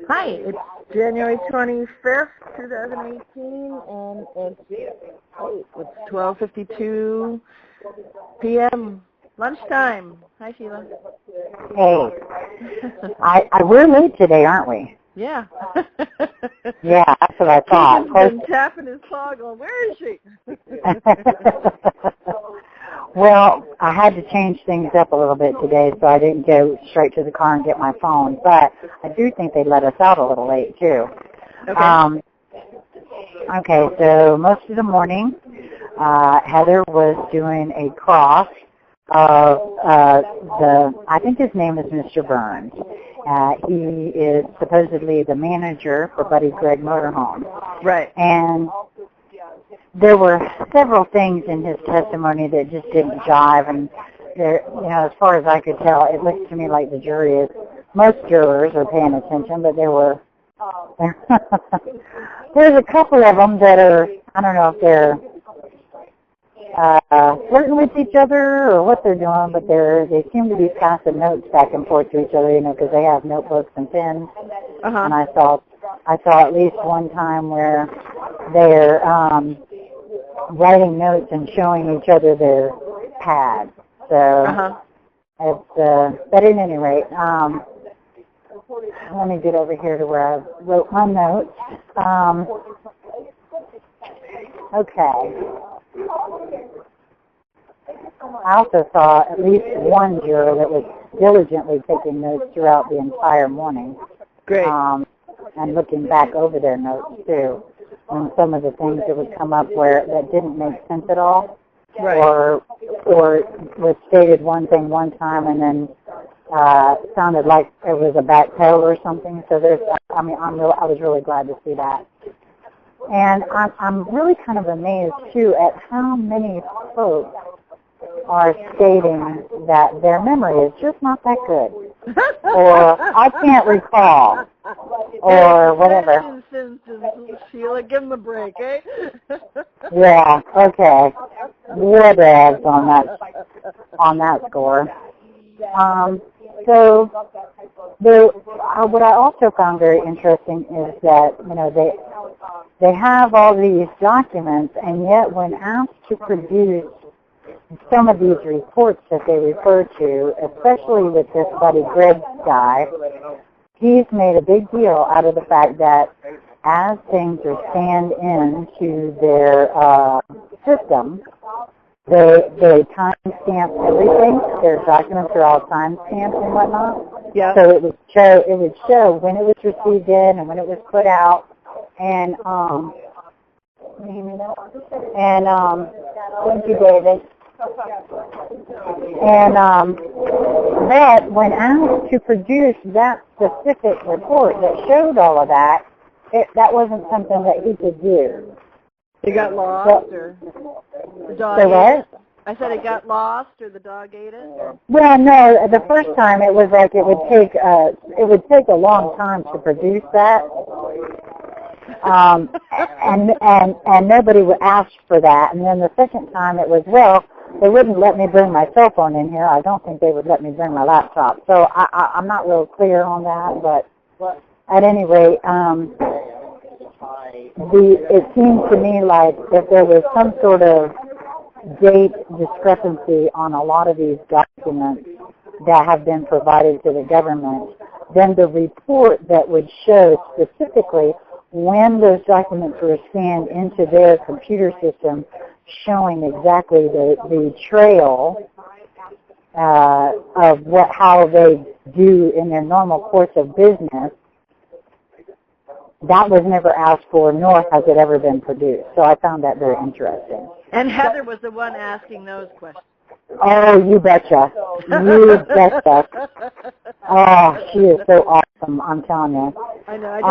Hi, it's January 25th, 2018, and it's 12:52 p.m. lunchtime. Hi, Sheila. Hey, we're late today, aren't we? Yeah. Yeah, that's what I thought. He's been tapping his paw going, where is she? Well, I had to change things up a little bit today, so I didn't go straight to the car and get my phone. But I do think they let us out a little late, too. Okay. Okay, so most of the morning, Heather was doing a cross of I think his name is Mr. Burns. He is supposedly the manager for Buddy Gregg Motorhome. Right. And there were several things in his testimony that just didn't jive, and there, as far as I could tell, it looks to me like the jury is, most jurors are paying attention, but there's a couple of them that are, I don't know if they're flirting with each other or what they're doing, but they seem to be passing notes back and forth to each other, because they have notebooks and pens. And I saw at least one time where they're writing notes and showing each other their pads. So it's but at any rate, let me get over here to where I wrote my notes. Okay. I also saw at least one juror that was diligently taking notes throughout the entire morning. Great. And looking back over their notes, too, on some of the things that would come up where that didn't make sense at all. Right. Or was stated one thing one time and then sounded like it was a back tail or something. So I was really glad to see that. And I'm really kind of amazed, too, at how many folks are stating that their memory is just not that good, or I can't recall, or whatever. Sheila, give them a break, eh? Yeah, okay. Whatevs on that score. So what I also found very interesting is that, they have all these documents, and yet when asked to produce some of these reports that they refer to, especially with this Buddy Gregg guy, he's made a big deal out of the fact that as things are scanned into their system, they time-stamp everything. Their documents are all time-stamped and whatnot. Yeah. So it would show when it was received in and when it was put out. And thank you, David. And that when asked to produce that specific report that showed all of that, that wasn't something that he could do. It got lost, or the dog ate it? I said it got lost, or the dog ate it? Or? Well, no. The first time it was like it would take a long time to produce that. And nobody would ask for that. And then the second time it was, they wouldn't let me bring my cell phone in here. I don't think they would let me bring my laptop. So I'm not real clear on that, but at any rate, it seems to me like if there was some sort of date discrepancy on a lot of these documents that have been provided to the government, then the report that would show specifically when those documents were scanned into their computer system, showing exactly the trail of how they do in their normal course of business, that was never asked for, nor has it ever been produced. So I found that very interesting. And Heather was the one asking those questions. Oh, you betcha. You betcha. Oh, she is so awesome, I'm telling you. I know.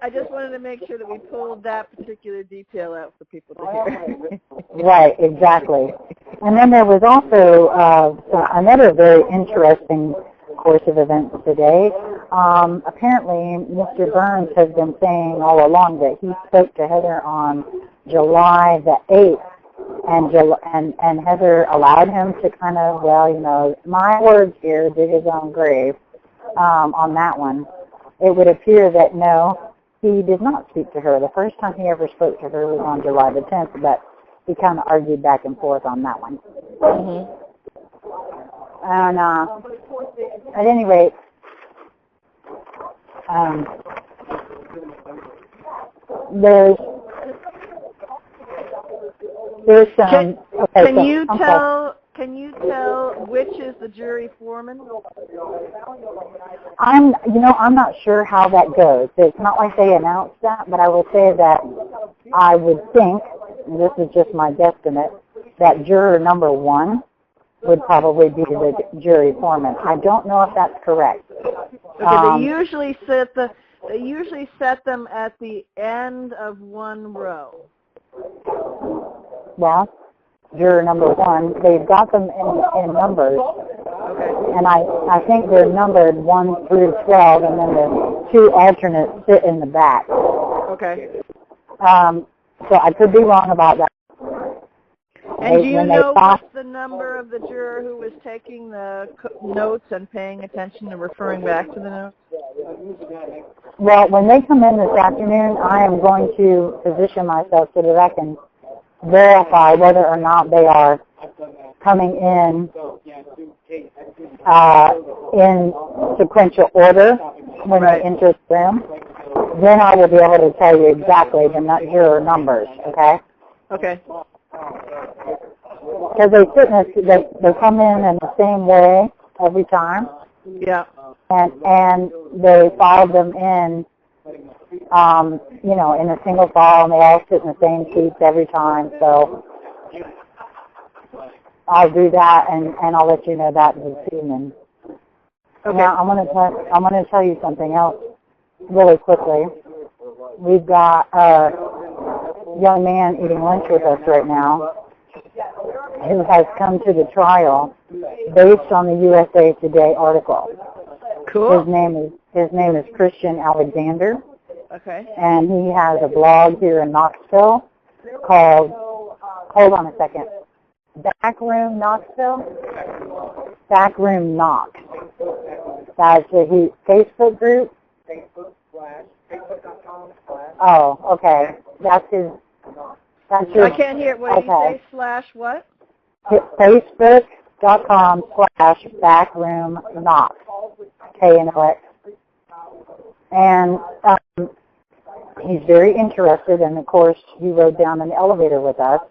I just wanted to make sure that we pulled that particular detail out for people to hear. Right, exactly. And then there was also another very interesting course of events today. Apparently, Mr. Burns has been saying all along that he spoke to Heather on July the 8th, and Heather allowed him to kind of, my words here, dig his own grave. on that one, it would appear that no, he did not speak to her. The first time he ever spoke to her was on July the 10th, but he kind of argued back and forth on that one. Mm-hmm. And at any rate, there's some. Can you tell which is the jury foreman? I'm not sure how that goes. It's not like they announced that, but I will say that I would think, and this is just my guesstimate, that juror number 1 would probably be the jury foreman. I don't know if that's correct. Okay, they usually set them at the end of one row. Well, juror number 1, they've got them in numbers. Okay. And I think they're numbered 1 through 12, and then the 2 alternates sit in the back. Okay. So I could be wrong about that. And do you know what's the number of the juror who was taking the notes and paying attention and referring back to the notes? Well, when they come in this afternoon, I am going to position myself so that I can verify whether or not they are coming in sequential order when they enter the room. Then I will be able to tell you exactly the juror numbers, okay? Okay. Because they come in the same way every time. Yeah. And they file them in, in a single file, and they all sit in the same seats every time. So I'll do that, and I'll let you know that this evening. Okay. Now I'm going to tell you something else really quickly. We've got a young man eating lunch with us right now who has come to the trial based on the USA Today article. Cool. His name is Christian Alexander. Okay. And he has a blog here in Knoxville called, hold on a second, Backroom Knoxville? Backroom Knox. That's a Facebook group. Oh, okay. That's his. I can't hear. What do you say? Slash what? Facebook.com/Backroom Knox. KNOX. And he's very interested, and of course he rode down in the elevator with us,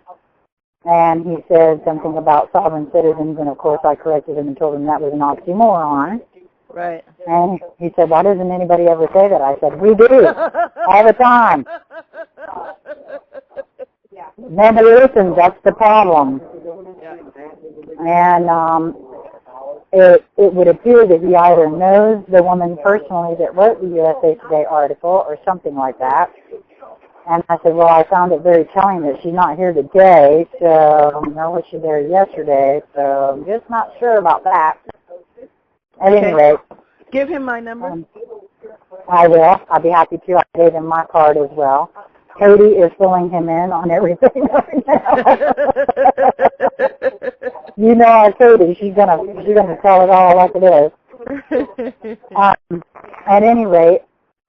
and he said something about sovereign citizens, and of course I corrected him and told him that was an oxymoron. Right. And he said, why doesn't anybody ever say that? I said, we do, all the time. Nobody listens, that's the problem. And it would appear that he either knows the woman personally that wrote the USA Today article or something like that. And I said, well, I found it very telling that she's not here today, so nor was she there yesterday, so I'm just not sure about that. At any rate. Give him my number. I will. I'll be happy to. I gave him my card as well. Katie is filling him in on everything right now. You know our Katie. She's gonna tell it all like it is. At any rate,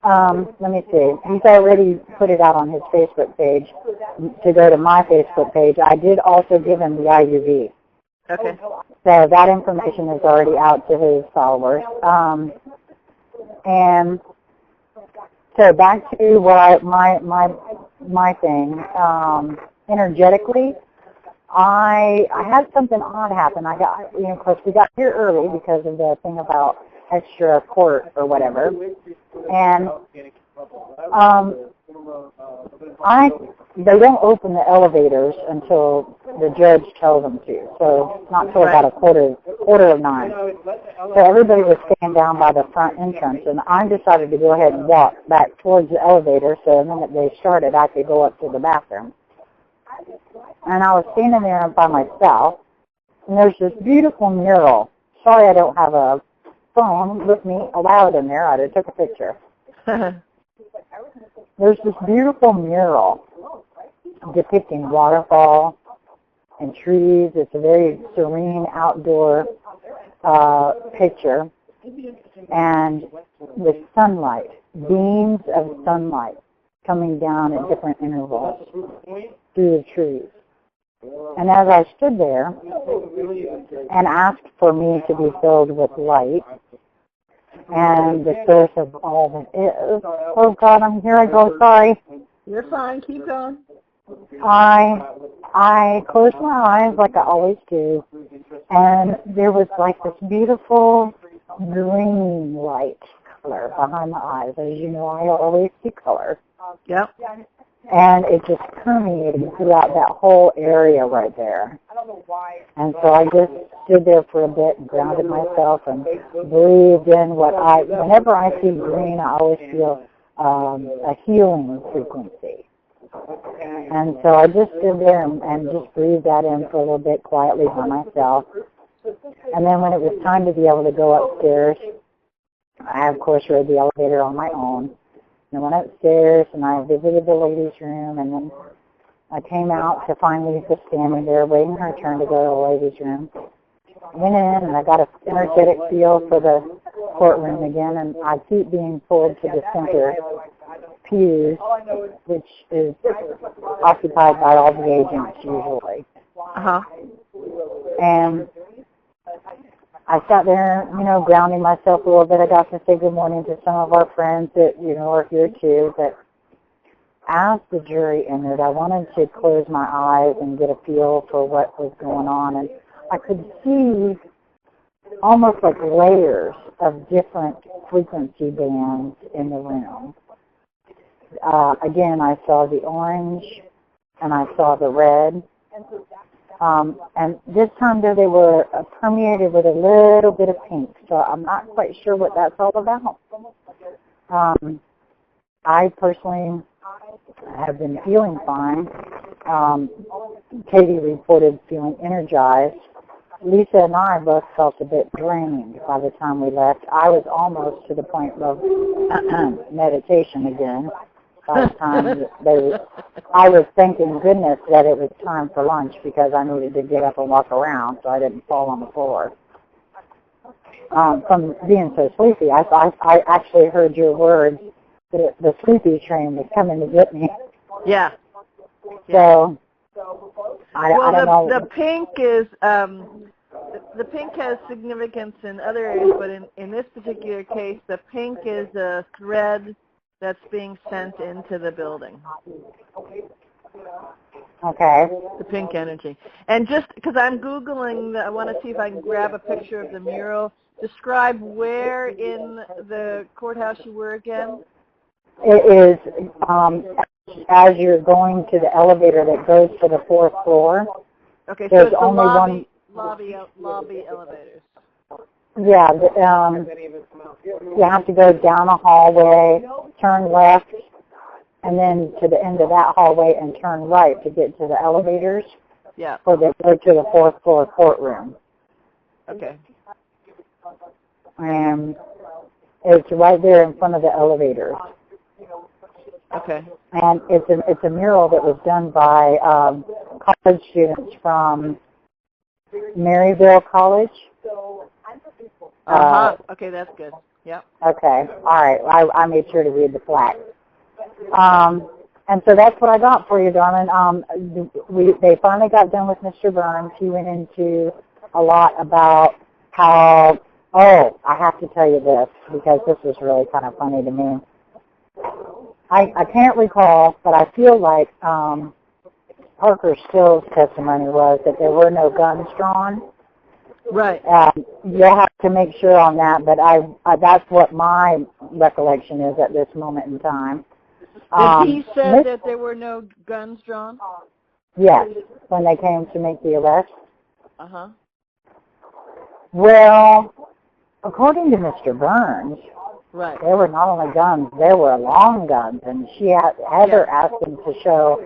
let me see. He's already put it out on his Facebook page to go to my Facebook page. I did also give him the IUV. Okay. So that information is already out to his followers. And so back to what my thing. Energetically, I had something odd happen. I got, of course, we got here early because of the thing about extra court or whatever, and they don't open the elevators until the judge tells them to. So not until about a quarter of 9. So everybody was staying down by the front entrance, and I decided to go ahead and walk back towards the elevator so the minute they started, I could go up to the bathroom. And I was standing there by myself, and there's this beautiful mural. Sorry I don't have a phone with me allowed in there. I'd have took a picture. There's this beautiful mural depicting waterfall and trees. It's a very serene outdoor picture. and with sunlight, beams of sunlight coming down at different intervals through the trees. And as I stood there and asked for me to be filled with light and the source of all that is, oh God, here I go, sorry. You're fine, keep going. I closed my eyes like I always do, and there was like this beautiful green light color behind my eyes. As you know, I always see color. Yep. And it just permeated throughout that whole area right there. And so I just stood there for a bit and grounded myself and breathed in whenever I see green, I always feel a healing frequency. And so I just stood there and just breathed that in for a little bit quietly by myself. And then when it was time to be able to go upstairs, I, of course, rode the elevator on my own. And I went upstairs and I visited the ladies' room, and then I came out to find Lisa standing there waiting her turn to go to the ladies' room. I went in and I got an energetic feel for the courtroom again, and I keep being pulled to the center pews, which is occupied by all the agents usually. Uh-huh. And I sat there, grounding myself a little bit. I got to say good morning to some of our friends that, are here too. But as the jury entered, I wanted to close my eyes and get a feel for what was going on. And I could see almost like layers of different frequency bands in the room. Again, I saw the orange and I saw the red. And this time though, they were permeated with a little bit of pink, so I'm not quite sure what that's all about. I personally have been feeling fine. Katie reported feeling energized. Lisa and I both felt a bit drained by the time we left. I was almost to the point of meditation again. By the time I was thanking goodness that it was time for lunch because I needed to get up and walk around so I didn't fall on the floor. From being so sleepy, I actually heard your words that the sleepy train was coming to get me. Yeah. So, I don't know. The pink is, the pink has significance in other areas, but in this particular case, the pink is a thread that's being sent into the building. Okay. The pink energy. And just because I'm Googling, I want to see if I can grab a picture of the mural. Describe where in the courthouse you were again. It is as you're going to the elevator that goes to the fourth floor. Okay, so it's only lobby elevators. Yeah, you have to go down a hallway, turn left, and then to the end of that hallway and turn right to get to the elevators. Yeah. So they go to the fourth floor courtroom. Okay. And it's right there in front of the elevators. Okay. And it's a mural that was done by college students from Maryville College. Okay, that's good. Yep. Okay. All right. I made sure to read the plaque. And so that's what I got for you, darling. They finally got done with Mr. Burns. He went into a lot about how, I have to tell you this because this was really kind of funny to me. I can't recall, but I feel like Parker Still's testimony was that there were no guns drawn. Right. You'll have to make sure on that, but that's what my recollection is at this moment in time. He said that there were no guns drawn? Yes, when they came to make the arrest. Uh-huh. Well, according to Mr. Burns, right, there were not only guns, there were long guns, and Heather asked him to show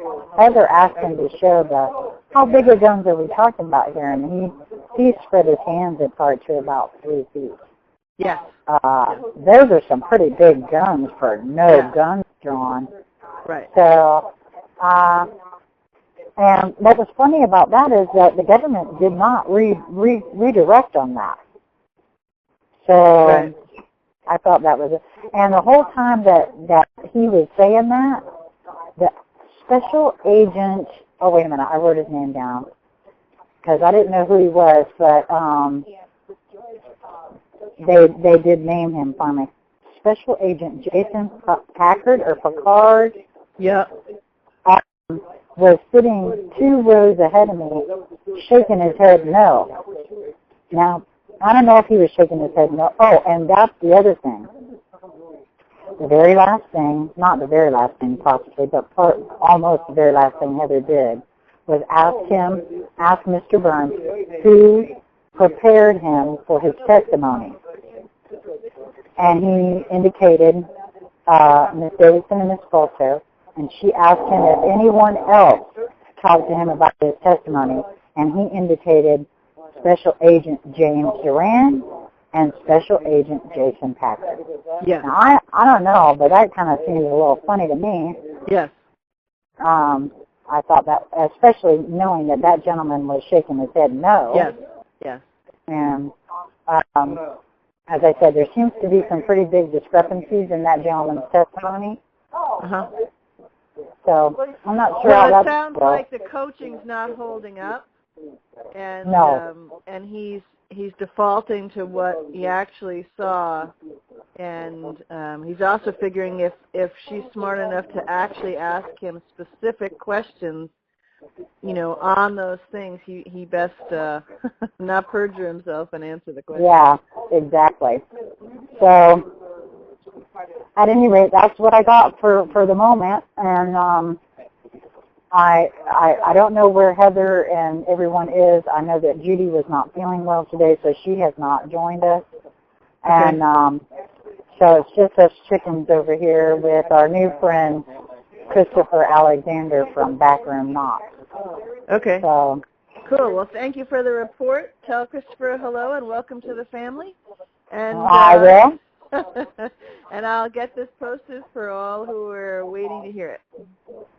how big of guns are we talking about here, and he spread his hands apart to about 3 feet. Yeah. Those are some pretty big guns for no guns drawn. Right. So, and what was funny about that is that the government did not redirect on that. So I thought that was it. And the whole time that he was saying that, the special agent, oh, wait a minute, I wrote his name down because I didn't know who he was, but they did name him for me. Special Agent Jason Packard or Picard. Yeah. Was sitting 2 rows ahead of me, shaking his head no. Now, I don't know if he was shaking his head no. Oh, and that's the other thing. The very last thing, not the very last thing possibly, but almost the very last thing Heather did was ask Mr. Burns who prepared him for his testimony. And he indicated Ms. Davidson and Ms. Fulto, and she asked him if anyone else talked to him about his testimony, and he indicated Special Agent James Duran and Special Agent Jason Packard. Yeah. Now, I don't know, but that kind of seems a little funny to me. Yes. I thought that, especially knowing that gentleman was shaking his head no. Yes. Yes. And as I said, there seems to be some pretty big discrepancies in that gentleman's testimony. Uh-huh. So I'm not sure how well, it that's sounds like the coaching's not holding up, and and he's defaulting to what he actually saw, and he's also figuring if she's smart enough to actually ask him specific questions, you know, on those things, he best not perjure himself and answer the question. Yeah, exactly. So at any rate, that's what I got for the moment, and I don't know where Heather and everyone is. I know that Judy was not feeling well today, so she has not joined us. And so it's just us chickens over here with our new friend, Christopher Alexander from Backroom Knox. Okay. So, cool. Well, thank you for the report. Tell Christopher hello and welcome to the family. And I will. and I'll get this posted for all who are waiting to hear it.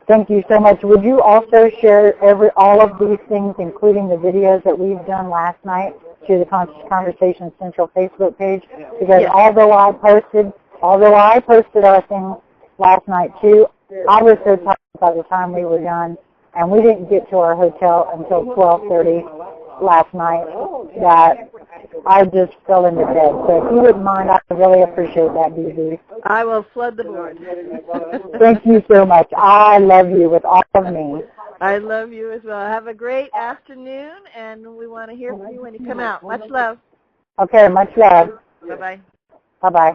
Thank you so much. Would you also share all of these things, including the videos that we've done last night, to the Conversation Central Facebook page? Because although I posted our thing last night too, I was so tired by the time we were done, and we didn't get to our hotel until 12:30 last night that I just fell into bed. So if you wouldn't mind, I would really appreciate that, BB. I will flood the board. Thank you so much. I love you with all of me. I love you as well. Have a great afternoon, and we want to hear from you when you come out. Much love. Okay, much love. Bye-bye. Bye-bye.